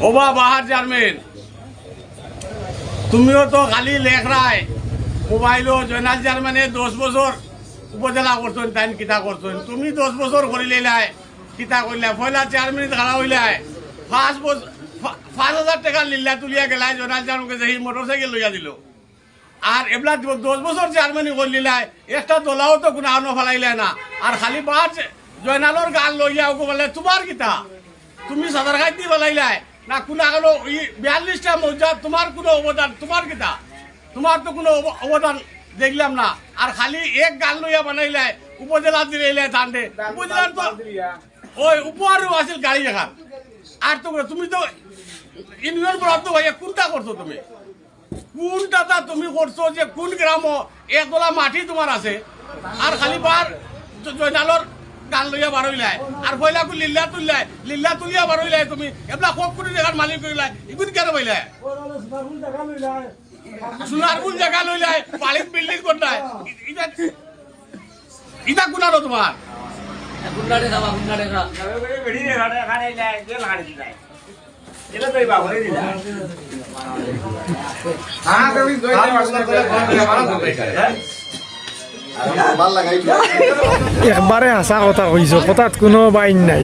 ওবা বাহার chairman তুমিও তো খালি লেখরায় মোবাইলও জয়নাল চেয়ারম্যানে 10 বছর উপজেলা করছেন তাই কিতা করছেন তুমি 10 বছর করিলাই কিতা করলে পয়লা চেয়ারম্যান খাড়া হইলাই 5,000 টাকা লিল্লা তুলিয়া গেলাই জয়নাল চেয়ারম্যানকে সেই মোটরসাইকেল লইয়া দিল আর এবলা 10 বছর চেয়ারম্যানই করলিলাই একটা দলাও তো কোনো আনো ফেলাইলে না আর খালি বাহার জয়নালর গান লইয়া ওকে বলে তোমার কিতা তুমি সাদার খাই দিয়ে ফেলাইলাই না কোনো গেল 42টা মৌজা তোমার কোনো অবদান তোমার কিতা তোমার তো কোনো অবদান দেখলাম না আর খালি এক গান লইয়া বানাইলাই উপজেলা দিলে ধানডে উপজেলার তো ওই উপহারও আছিল গাড়ি দেখা আর তো তুমি তো ইউনিয়ন বরাদ্দ ভাইয়া কোনটা করছো তুমি কোনটা তুমি করছো যে কোন গ্রাম একদলা মাটি তোমার আছে আর খালি বার জয়নালর গান লইয়া বারইলাই আর পয়লাকু লিল্লা তুলিয়া বারইলাই তুমি এবলা খুব কোটি জায়গার মালিক কইলাই ইগুন কেন পাইলাই সোনারপুর জায়গা লইলাই পালিত বিল্ডিং করলাই ইটা কোনারো তোমার একবারে হাসা কথা কইছো কথাত কোনো বাইন নাই।